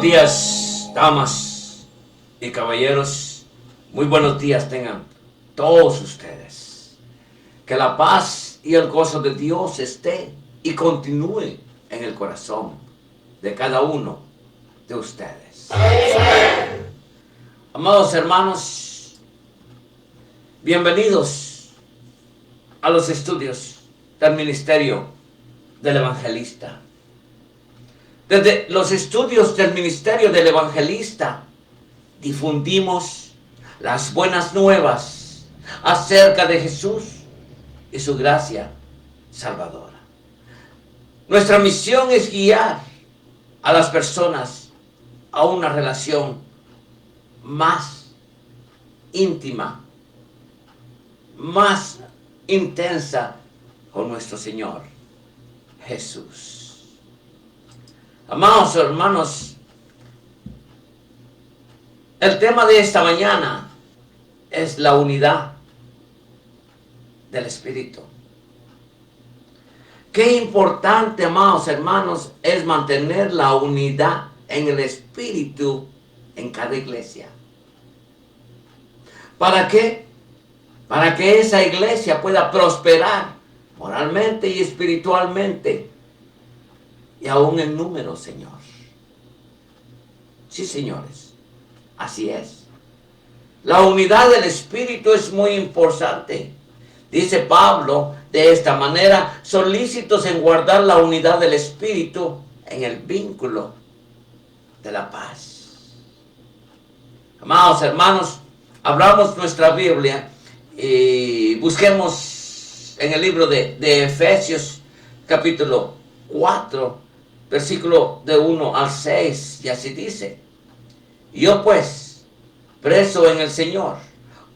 días, damas y caballeros. Muy buenos días tengan todos ustedes. Que la paz y el gozo de Dios esté y continúe en el corazón de cada uno de ustedes. Amados hermanos, bienvenidos a los estudios del ministerio del evangelista. Desde los estudios del ministerio del evangelista difundimos las buenas nuevas acerca de Jesús y su gracia salvadora. Nuestra misión es guiar a las personas a una relación más íntima, más intensa con nuestro Señor Jesús. Amados hermanos, el tema de esta mañana es la unidad del Espíritu. Qué importante, amados hermanos, es mantener la unidad en el Espíritu en cada iglesia. ¿Para qué? Para que esa iglesia pueda prosperar moralmente y espiritualmente. Y aún en número, Señor. Sí, señores, así es. La unidad del Espíritu es muy importante. Dice Pablo de esta manera: solícitos en guardar la unidad del Espíritu en el vínculo de la paz. Amados hermanos, abramos nuestra Biblia y busquemos en el libro de Efesios, capítulo 4, versículo de 1 al 6, y así dice: yo pues, preso en el Señor,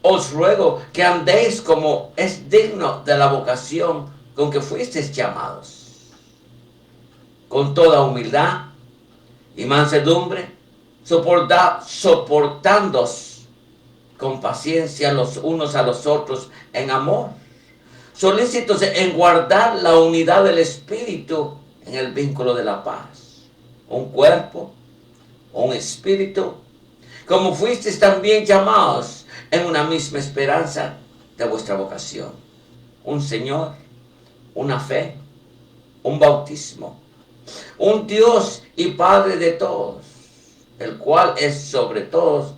os ruego que andéis como es digno de la vocación con que fuisteis llamados, con toda humildad y mansedumbre, soportándoos con paciencia los unos a los otros en amor, solícitos en guardar la unidad del Espíritu en el vínculo de la paz. Un cuerpo, un espíritu, como fuisteis también llamados en una misma esperanza de vuestra vocación. Un Señor, una fe, un bautismo, un Dios y Padre de todos, el cual es sobre todos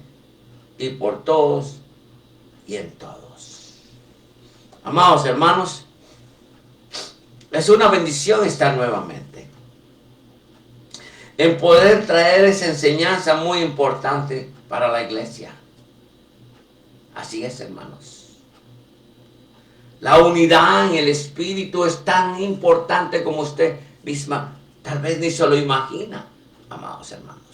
y por todos y en todos. Amados hermanos, es una bendición estar nuevamente en poder traer esa enseñanza muy importante para la iglesia. Así es, hermanos. La unidad en el Espíritu es tan importante como usted misma tal vez ni se lo imagina, amados hermanos.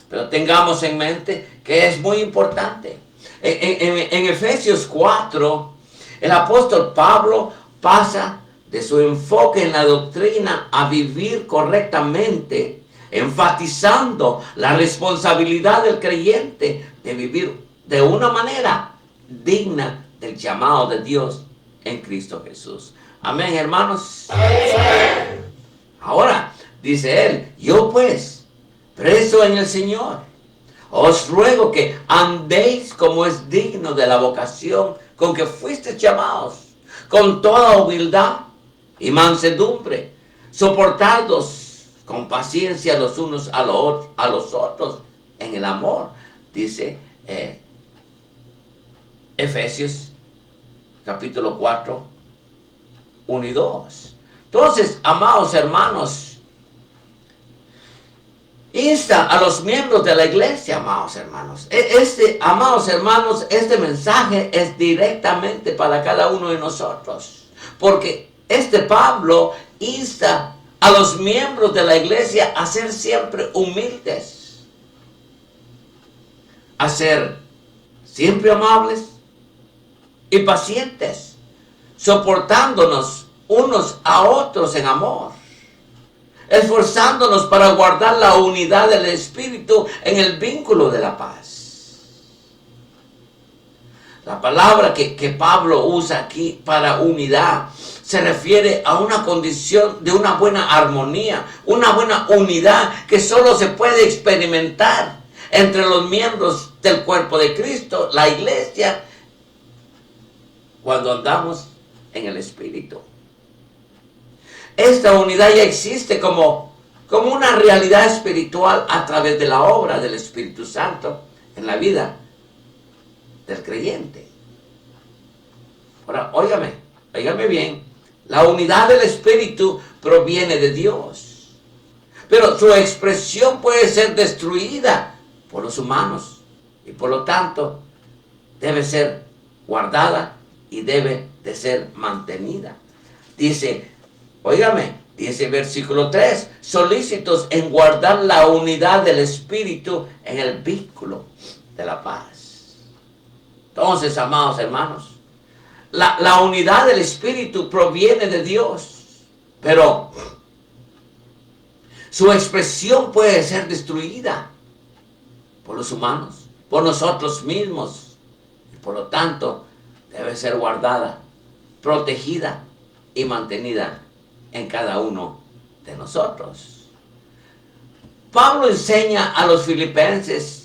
Pero tengamos en mente que es muy importante. En Efesios 4, el apóstol Pablo pasa de su enfoque en la doctrina a vivir correctamente, enfatizando la responsabilidad del creyente de vivir de una manera digna del llamado de Dios en Cristo Jesús. Amén, hermanos. Amén. Ahora, dice él: yo pues, preso en el Señor, os ruego que andéis como es digno de la vocación con que fuisteis llamados, con toda humildad y mansedumbre, soportados con paciencia los unos a los otros en el amor, dice Efesios capítulo 4, 1 y 2. Entonces, amados hermanos, insta a los miembros de la iglesia, amados hermanos. Amados hermanos, este mensaje es directamente para cada uno de nosotros, porque Pablo insta a los miembros de la iglesia a ser siempre humildes, a ser siempre amables y pacientes, soportándonos unos a otros en amor, esforzándonos para guardar la unidad del Espíritu en el vínculo de la paz. La palabra que Pablo usa aquí para unidad se refiere a una condición de una buena armonía, una buena unidad que solo se puede experimentar entre los miembros del cuerpo de Cristo, la iglesia, cuando andamos en el Espíritu. Esta unidad ya existe como una realidad espiritual a través de la obra del Espíritu Santo en la vida del creyente. Ahora, óigame bien, la unidad del Espíritu proviene de Dios, pero su expresión puede ser destruida por los humanos y por lo tanto debe ser guardada y debe de ser mantenida. Dice versículo 3, solícitos en guardar la unidad del Espíritu en el vínculo de la paz. Entonces, amados hermanos, la unidad del Espíritu proviene de Dios, pero su expresión puede ser destruida por los humanos, por nosotros mismos, y por lo tanto debe ser guardada, protegida y mantenida en cada uno de nosotros. Pablo enseña a los filipenses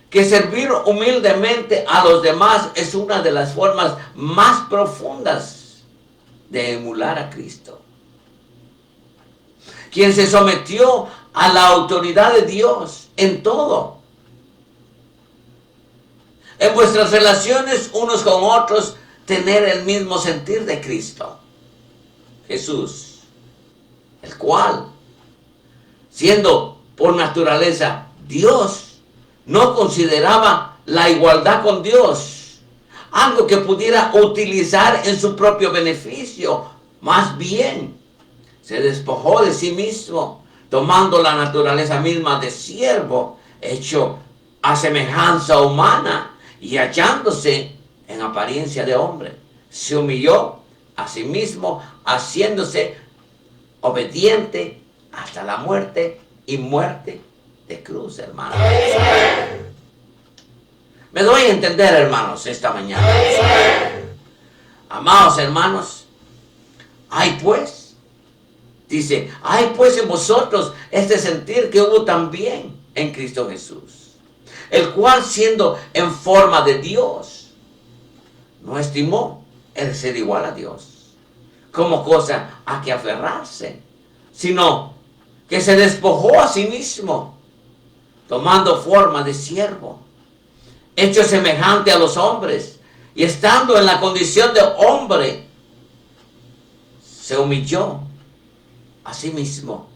que servir humildemente a los demás es una de las formas más profundas de emular a Cristo, quien se sometió a la autoridad de Dios en todo. En vuestras relaciones unos con otros, tener el mismo sentir de Cristo Jesús, el cual, siendo por naturaleza Dios, no consideraba la igualdad con Dios algo que pudiera utilizar en su propio beneficio. Más bien, se despojó de sí mismo, tomando la naturaleza misma de siervo, hecho a semejanza humana, y hallándose en apariencia de hombre, se humilló a sí mismo, haciéndose obediente hasta la muerte y muerte de cruz, hermanos. Me doy a entender, hermanos, esta mañana. Amados hermanos, hay pues en vosotros este sentir que hubo también en Cristo Jesús, el cual, siendo en forma de Dios, no estimó el ser igual a Dios como cosa a que aferrarse, sino que se despojó a sí mismo, tomando forma de siervo, hecho semejante a los hombres, y estando en la condición de hombre, se humilló a sí mismo,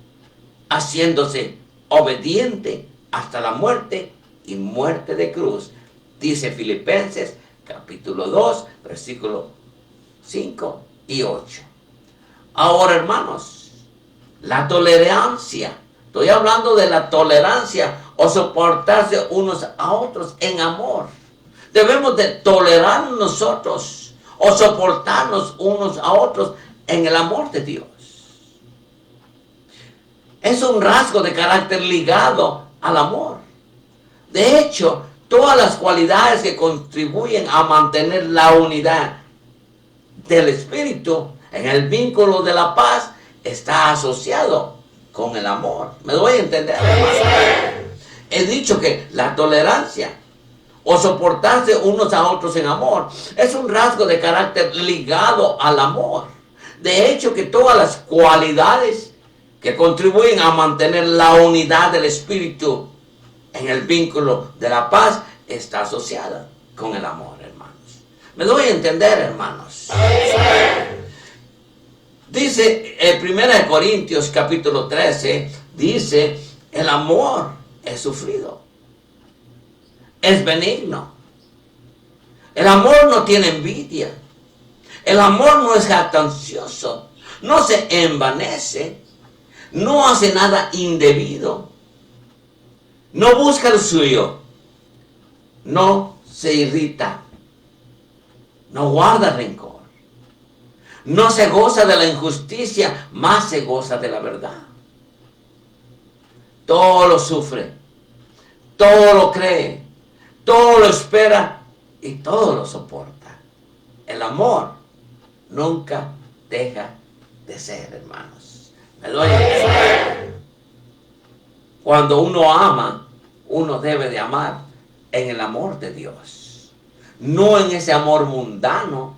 haciéndose obediente hasta la muerte y muerte de cruz. Dice Filipenses capítulo 2, versículo 5 y 8. Ahora, hermanos, la tolerancia, estoy hablando de la tolerancia o soportarse unos a otros en amor. Debemos de tolerar nosotros o soportarnos unos a otros en el amor de Dios. Es un rasgo de carácter ligado al amor. De hecho, todas las cualidades que contribuyen a mantener la unidad del Espíritu en el vínculo de la paz está asociado con el amor. ¿Me doy a entender, hermano? He dicho que la tolerancia o soportarse unos a otros en amor es un rasgo de carácter ligado al amor. De hecho, que todas las cualidades que contribuyen a mantener la unidad del Espíritu en el vínculo de la paz está asociada con el amor, hermanos. ¿Me doy a entender, hermanos? Dice 1 Corintios capítulo 13, dice, el amor es sufrido, es benigno. El amor no tiene envidia. El amor no es jactancioso, no se envanece, no hace nada indebido, no busca lo suyo, no se irrita, no guarda rencor, no se goza de la injusticia, más se goza de la verdad. Todo lo sufre, todo lo cree, todo lo espera y todo lo soporta. El amor nunca deja de ser, hermanos. ¿Me doy a entender? Cuando uno ama, uno debe de amar en el amor de Dios. No en ese amor mundano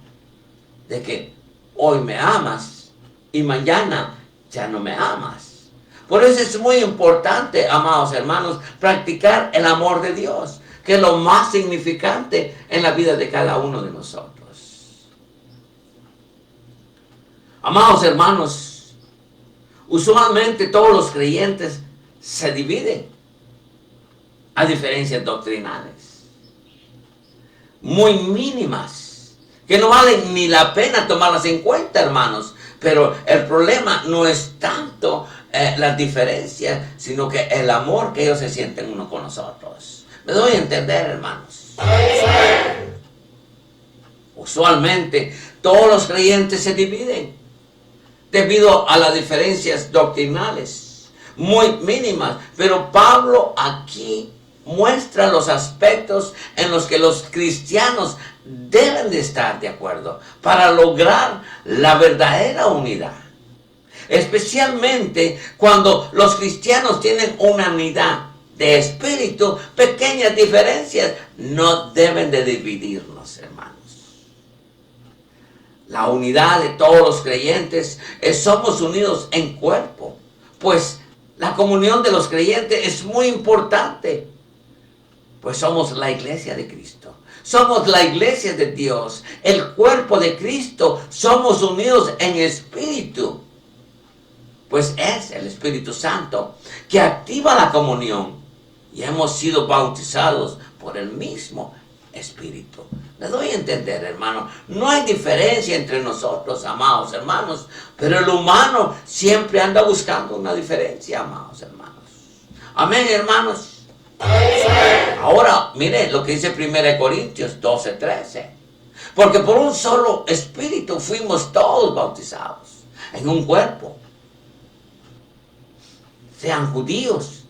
de que hoy me amas y mañana ya no me amas. Por eso es muy importante, amados hermanos, practicar el amor de Dios, que es lo más significante en la vida de cada uno de nosotros. Amados hermanos, usualmente todos los creyentes se dividen a diferencias doctrinales muy mínimas, que no valen ni la pena tomarlas en cuenta, hermanos. Pero el problema no es tanto las diferencias, sino que el amor que ellos se sienten uno con nosotros. ¿Me doy a entender, hermanos? Usualmente todos los creyentes se dividen debido a las diferencias doctrinales muy mínimas, pero Pablo aquí muestra los aspectos en los que los cristianos deben de estar de acuerdo para lograr la verdadera unidad. Especialmente cuando los cristianos tienen una unidad de espíritu, pequeñas diferencias no deben de dividirnos, hermanos. La unidad de todos los creyentes somos unidos en cuerpo, pues la comunión de los creyentes es muy importante, pues somos la iglesia de Cristo. Somos la iglesia de Dios, el cuerpo de Cristo. Somos unidos en espíritu, pues es el Espíritu Santo que activa la comunión y hemos sido bautizados por el mismo Espíritu. Me doy a entender, hermano. No hay diferencia entre nosotros, amados hermanos, pero el humano siempre anda buscando una diferencia, amados hermanos. Amén, hermanos. Ahora, mire lo que dice 1 Corintios 12:13. Porque por un solo espíritu fuimos todos bautizados en un cuerpo. Sean judíos,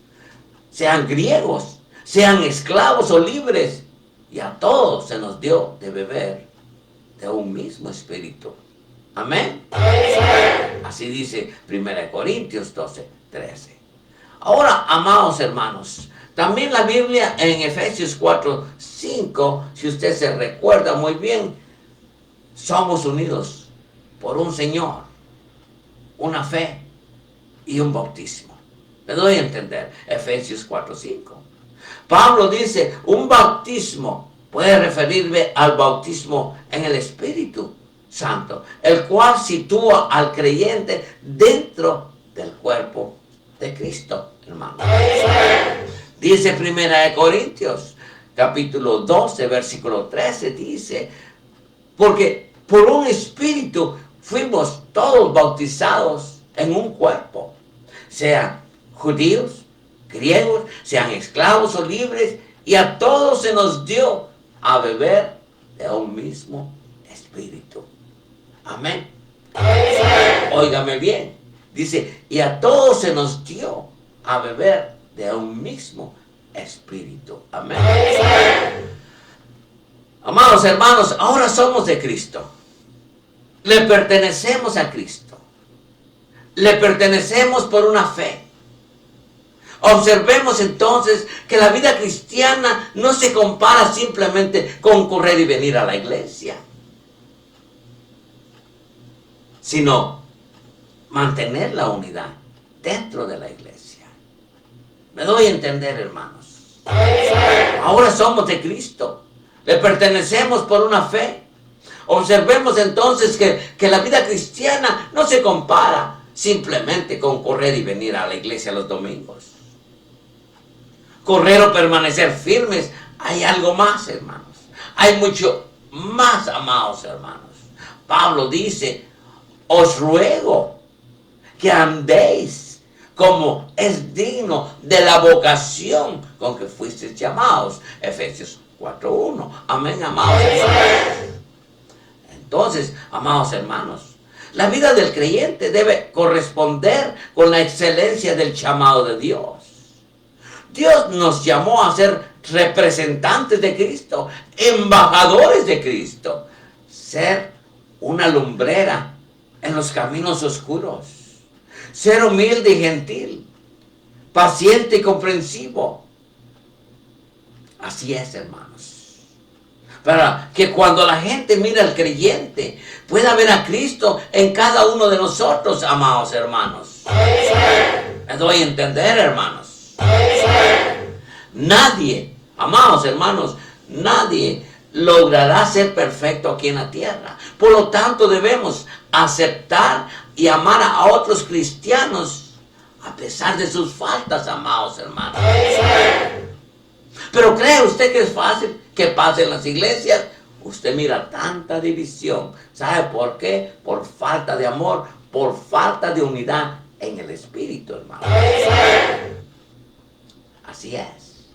sean griegos, sean esclavos o libres. Y a todos se nos dio de beber de un mismo espíritu. Amén. Así dice 1 Corintios 12:13. Ahora, amados hermanos, también la Biblia en Efesios 4:5, si usted se recuerda muy bien, somos unidos por un Señor, una fe y un bautismo. Me doy a entender, Efesios 4:5. Pablo dice, un bautismo puede referirme al bautismo en el Espíritu Santo, el cual sitúa al creyente dentro del cuerpo de Cristo, hermano. Dice 1 Corintios, capítulo 12, versículo 13, dice, porque por un espíritu fuimos todos bautizados en un cuerpo, sean judíos, griegos, sean esclavos o libres, y a todos se nos dio a beber de un mismo espíritu. Amén. Óigame bien. Dice, y a todos se nos dio a beber de un mismo espíritu. Amén. Amados hermanos, ahora somos de Cristo. Le pertenecemos a Cristo. Le pertenecemos por una fe. Observemos entonces que la vida cristiana no se compara simplemente con correr y venir a la iglesia, sino mantener la unidad dentro de la iglesia. Me doy a entender, hermanos. Ahora somos de Cristo. Le pertenecemos por una fe. Observemos entonces que la vida cristiana no se compara simplemente con correr y venir a la iglesia los domingos. Correr o permanecer firmes, hay algo más, hermanos. Hay mucho más, amados hermanos. Pablo dice, os ruego que andéis como es digno de la vocación con que fuisteis llamados. Efesios 4:1. Amén, amados hermanos. Entonces, amados hermanos, la vida del creyente debe corresponder con la excelencia del llamado de Dios. Dios nos llamó a ser representantes de Cristo, embajadores de Cristo, ser una lumbrera en los caminos oscuros, ser humilde y gentil, paciente y comprensivo. Así es, hermanos. Para que cuando la gente mira al creyente, pueda ver a Cristo en cada uno de nosotros, amados hermanos. Me doy a entender, hermanos. Nadie, amados hermanos, nadie logrará ser perfecto aquí en la tierra. Por lo tanto, debemos aceptar y amar a otros cristianos a pesar de sus faltas, amados hermanos. Pero ¿cree usted que es fácil que pase en las iglesias? Usted mira tanta división. ¿Sabe por qué? Por falta de amor, por falta de unidad en el espíritu, hermano. Así es.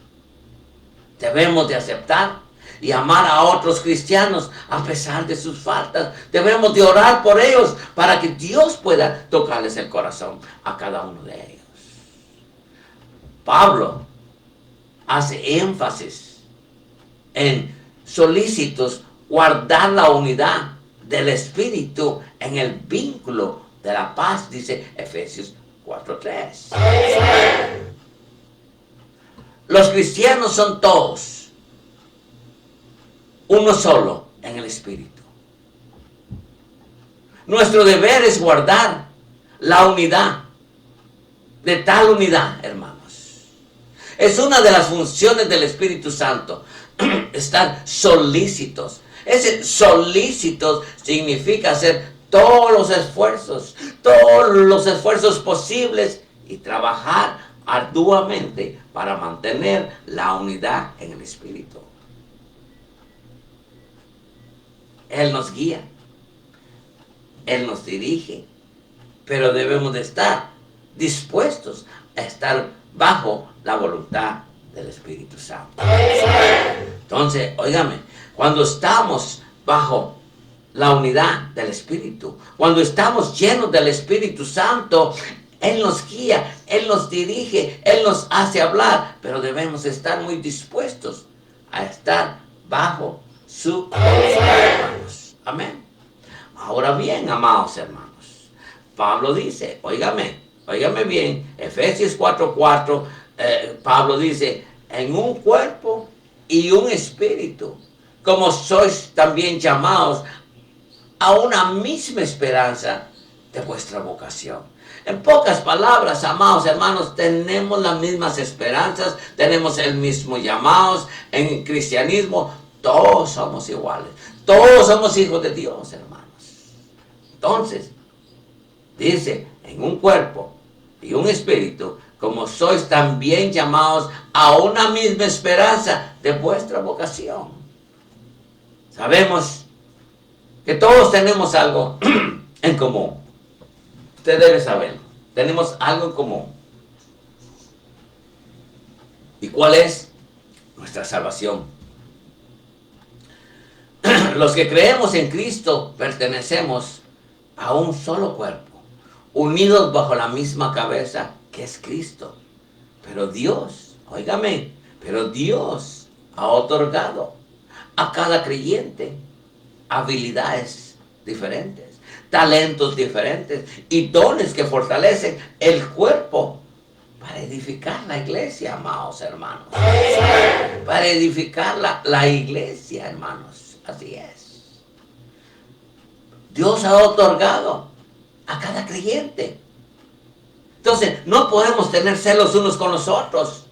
Debemos de aceptar y amar a otros cristianos a pesar de sus faltas. Debemos de orar por ellos para que Dios pueda tocarles el corazón a cada uno de ellos. Pablo hace énfasis en solícitos guardar la unidad del espíritu en el vínculo de la paz, dice Efesios 4:3. Los cristianos son todos uno solo en el espíritu. Nuestro deber es guardar la unidad, de tal unidad, hermanos. Es una de las funciones del Espíritu Santo, estar solícitos. Ese solícitos significa hacer todos los esfuerzos posibles y trabajar arduamente para mantener la unidad en el Espíritu. Él nos guía, Él nos dirige, pero debemos de estar dispuestos a estar bajo la voluntad del Espíritu Santo. Entonces, óigame, cuando estamos bajo la unidad del Espíritu, cuando estamos llenos del Espíritu Santo, Él nos guía, Él nos dirige, Él nos hace hablar, pero debemos estar muy dispuestos a estar bajo su voluntad, hermanos. Amén. Ahora bien, amados hermanos, Pablo dice, óigame bien, Efesios 4:4, Pablo dice, en un cuerpo y un espíritu, como sois también llamados a una misma esperanza de vuestra vocación. En pocas palabras, amados hermanos, tenemos las mismas esperanzas, tenemos el mismo llamado. En cristianismo todos somos iguales, todos somos hijos de Dios, hermanos. Entonces, dice, en un cuerpo y un espíritu, como sois también llamados a una misma esperanza de vuestra vocación. Sabemos que todos tenemos algo en común. Usted debe saberlo. Tenemos algo en común. ¿Y cuál es? Nuestra salvación. Los que creemos en Cristo pertenecemos a un solo cuerpo, unidos bajo la misma cabeza que es Cristo. Pero Dios, óigame, Dios ha otorgado a cada creyente habilidades diferentes, talentos diferentes y dones que fortalecen el cuerpo para edificar la iglesia, amados hermanos. Para edificar la iglesia, hermanos. Así es. Dios ha otorgado a cada creyente. Entonces, no podemos tener celos unos con los otros,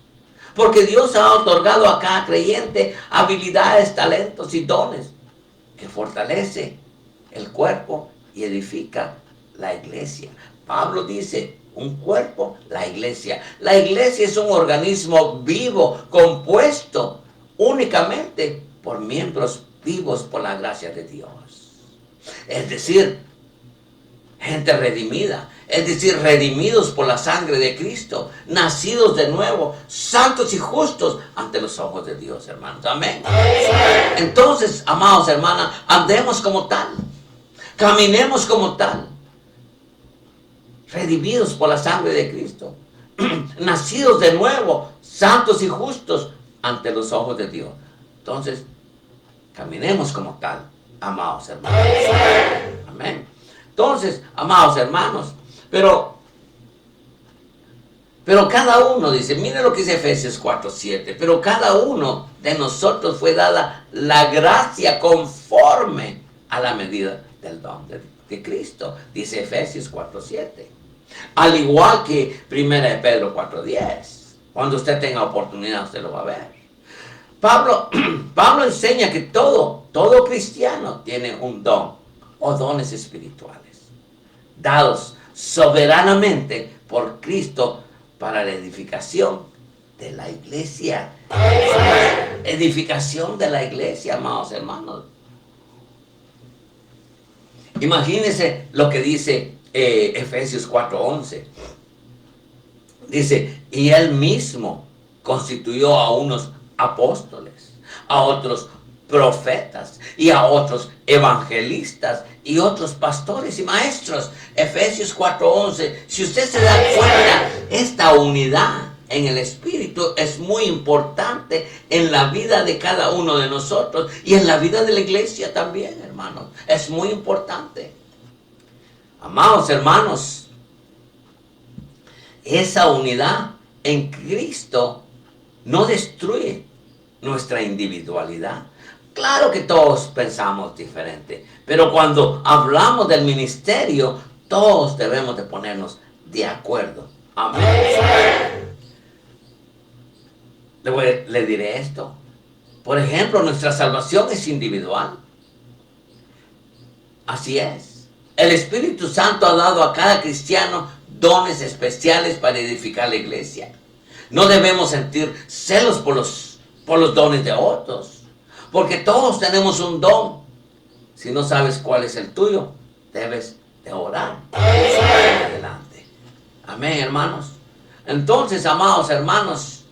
porque Dios ha otorgado a cada creyente habilidades, talentos y dones que fortalece el cuerpo y edifica la iglesia. Pablo dice, un cuerpo, la iglesia. La iglesia es un organismo vivo, compuesto únicamente por miembros vivos por la gracia de Dios. Es decir, gente redimida, es decir, redimidos por la sangre de Cristo, nacidos de nuevo, santos y justos ante los ojos de Dios, hermanos. Amén. Entonces, amados hermanos, andemos como tal, caminemos como tal, redimidos por la sangre de Cristo, nacidos de nuevo, santos y justos ante los ojos de Dios. Entonces, caminemos como tal, amados hermanos. Amén. Entonces, amados hermanos, pero cada uno, dice, mire lo que dice Efesios 4:7, pero cada uno de nosotros fue dada la gracia conforme a la medida del don de Cristo, dice Efesios 4:7. Al igual que 1 Pedro 4:10. Cuando usted tenga oportunidad, usted lo va a ver. Pablo enseña que todo cristiano tiene un don o dones espirituales, dados soberanamente por Cristo para la edificación de la iglesia. Edificación de la iglesia, amados hermanos. Imagínense lo que dice Efesios 4:11. Dice, y él mismo constituyó a unos apóstoles, a otros profetas y a otros evangelistas y otros pastores y maestros. Efesios 4:11. Si usted se da cuenta, esta unidad en el Espíritu es muy importante en la vida de cada uno de nosotros y en la vida de la iglesia también, hermanos. Es muy importante. Amados hermanos, esa unidad en Cristo no destruye nuestra individualidad. Claro que todos pensamos diferente, pero cuando hablamos del ministerio, todos debemos de ponernos de acuerdo. Amén. Le diré esto. Por ejemplo, nuestra salvación es individual. Así es. El Espíritu Santo ha dado a cada cristiano dones especiales para edificar la iglesia. No debemos sentir celos por los dones de otros, porque todos tenemos un don. Si no sabes cuál es el tuyo, debes de orar. Adelante. Amén, hermanos. Entonces, amados hermanos,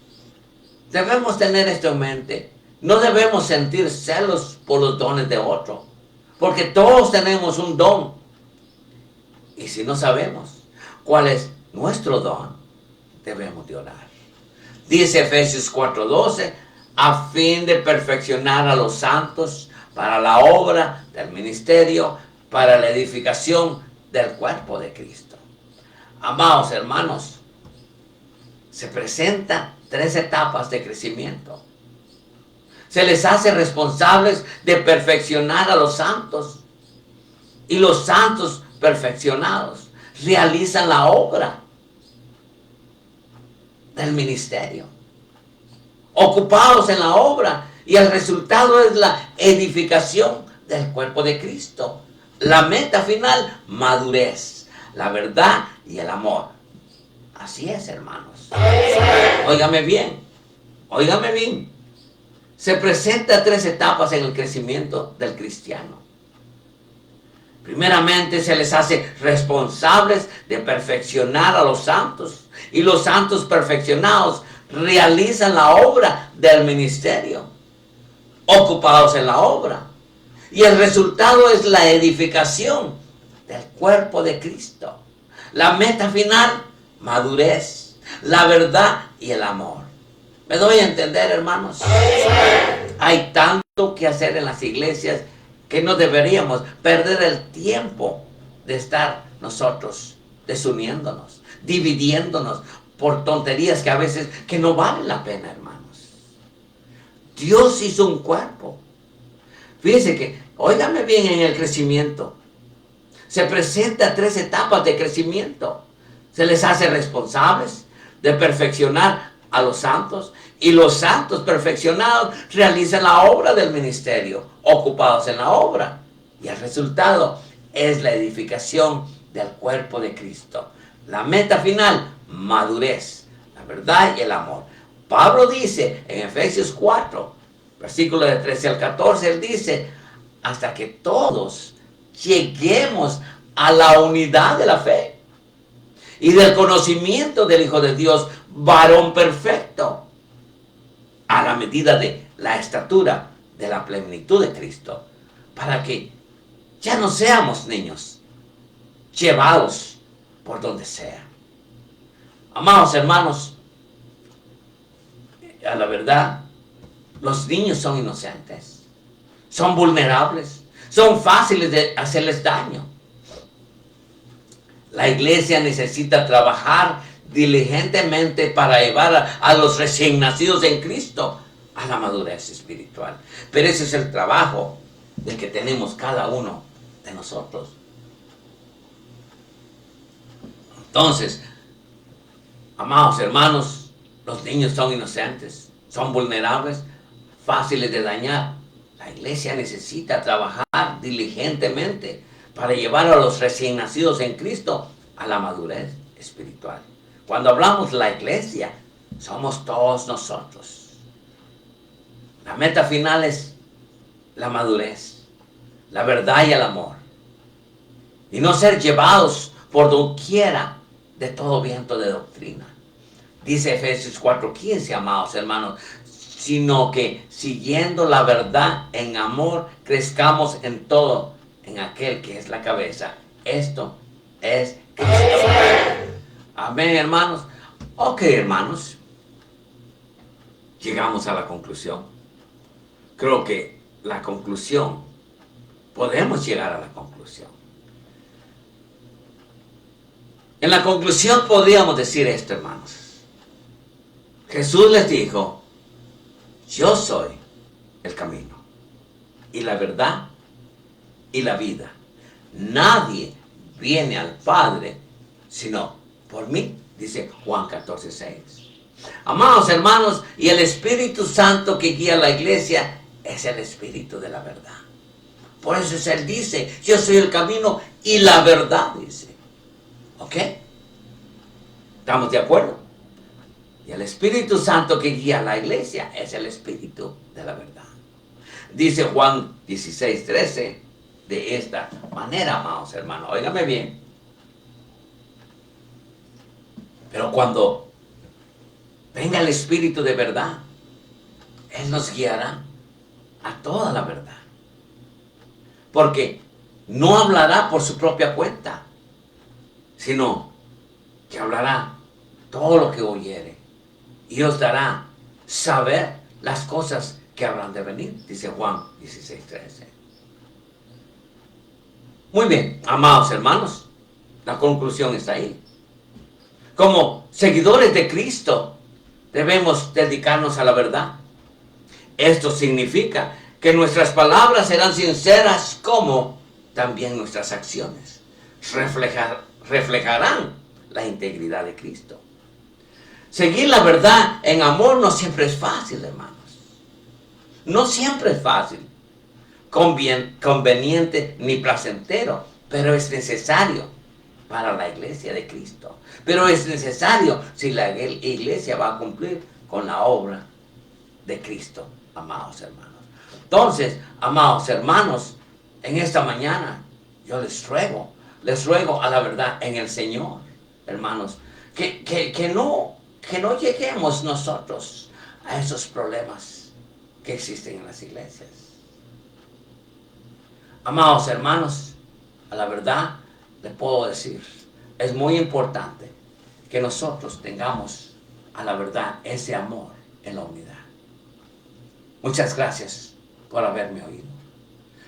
debemos tener esto en mente. No debemos sentir celos por los dones de otro, porque todos tenemos un don. Y si no sabemos cuál es nuestro don, debemos de orar. Dice Efesios 4:12, a fin de perfeccionar a los santos para la obra del ministerio, para la edificación del cuerpo de Cristo. Amados hermanos, se presentan 3 etapas de crecimiento. Se les hace responsables de perfeccionar a los santos. Y los santos perfeccionados realizan la obra del ministerio, ocupados en la obra, y el resultado es la edificación del cuerpo de Cristo. La meta final, madurez, la verdad y el amor. Así es, hermanos. Óigame bien, óigame bien. Se presentan 3 etapas en el crecimiento del cristiano. Primeramente, se les hace responsables de perfeccionar a los santos, y los santos perfeccionados realizan la obra del ministerio, ocupados en la obra, y el resultado es la edificación del cuerpo de Cristo. La meta final, madurez, la verdad y el amor. ¿Me doy a entender, hermanos? Hay tanto que hacer en las iglesias que no deberíamos perder el tiempo de estar nosotros desuniéndonos, dividiéndonos por tonterías que a veces que no valen la pena, hermanos. Dios hizo un cuerpo. Fíjense que, óigame bien, en el crecimiento se presenta 3 etapas de crecimiento. Se les hace responsables de perfeccionar a los santos, y los santos perfeccionados realizan la obra del ministerio, ocupados en la obra, y el resultado es la edificación del cuerpo de Cristo. La meta final, madurez, la verdad y el amor. Pablo dice en Efesios 4, versículo de 13 al 14, él dice, hasta que todos lleguemos a la unidad de la fe y del conocimiento del Hijo de Dios, varón perfecto, a la medida de la estatura de la plenitud de Cristo, para que ya no seamos niños, llevados por donde sea. Amados hermanos, a la verdad, los niños son inocentes, son vulnerables, son fáciles de hacerles daño. La iglesia necesita trabajar diligentemente para llevar a los recién nacidos en Cristo a la madurez espiritual. Pero ese es el trabajo del que tenemos cada uno de nosotros. Entonces, amados hermanos, los niños son inocentes, son vulnerables, fáciles de dañar. La iglesia necesita trabajar diligentemente para llevar a los recién nacidos en Cristo a la madurez espiritual. Cuando hablamos de la iglesia, somos todos nosotros. La meta final es la madurez, la verdad y el amor. Y no ser llevados por doquiera de todo viento de doctrina. Dice Efesios 4:15, amados hermanos, sino que siguiendo la verdad en amor, crezcamos en todo, en aquel que es la cabeza. Esto es Cristo. Amén, hermanos. Ok, hermanos. Llegamos a la conclusión. Creo que la conclusión, podemos llegar a la conclusión. En la conclusión podríamos decir esto, hermanos. Jesús les dijo, yo soy el camino y la verdad y la vida. Nadie viene al Padre sino por mí, dice Juan 14:6. Amados hermanos, y el Espíritu Santo que guía a la iglesia es el Espíritu de la verdad. Por eso Él dice, yo soy el camino y la verdad, dice. ¿Ok? ¿Estamos de acuerdo? Y el Espíritu Santo que guía a la iglesia es el Espíritu de la verdad. Dice Juan 16:13 de esta manera, amados hermanos. Óigame bien. Pero cuando venga el Espíritu de verdad, Él nos guiará a toda la verdad. Porque no hablará por su propia cuenta, sino que hablará todo lo que oyere. Y os dará saber las cosas que habrán de venir, dice Juan 16:13. Muy bien, amados hermanos, la conclusión está ahí. Como seguidores de Cristo, debemos dedicarnos a la verdad. Esto significa que nuestras palabras serán sinceras como también nuestras acciones. Reflejarán la integridad de Cristo. Seguir la verdad en amor no siempre es fácil, hermanos. No siempre es fácil, conveniente ni placentero, pero es necesario para la iglesia de Cristo. Pero es necesario si la iglesia va a cumplir con la obra de Cristo, amados hermanos. Entonces, amados hermanos, en esta mañana yo les ruego a la verdad en el Señor, hermanos, que no lleguemos nosotros a esos problemas que existen en las iglesias. Amados hermanos, a la verdad les puedo decir, es muy importante que nosotros tengamos a la verdad ese amor en la unidad. Muchas gracias por haberme oído.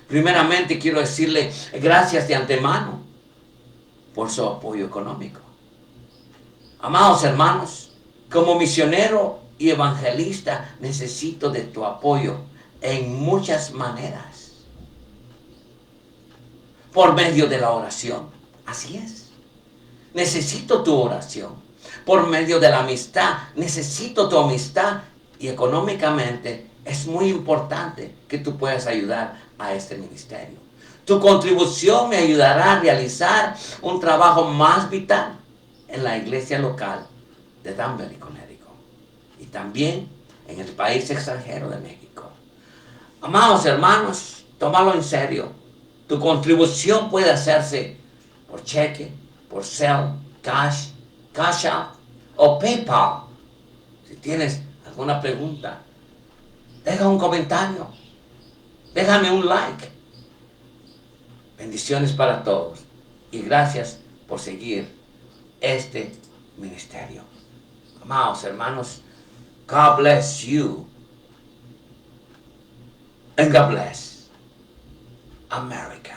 Primeramente quiero decirle gracias de antemano por su apoyo económico. Amados hermanos, como misionero y evangelista necesito de tu apoyo en muchas maneras. Por medio de la oración, así es. Necesito tu oración. Por medio de la amistad, necesito tu amistad. Y económicamente es muy importante que tú puedas ayudar a este ministerio. Tu contribución me ayudará a realizar un trabajo más vital en la iglesia local de Danbury, Connecticut, y también en el país extranjero de México. Amados hermanos, tómalo en serio. Tu contribución puede hacerse por cheque, por Zelle, Cash App o PayPal. Si tienes alguna pregunta, deja un comentario, déjame un like. Bendiciones para todos y gracias por seguir este ministerio. Amados hermanos, God bless you. And God bless America.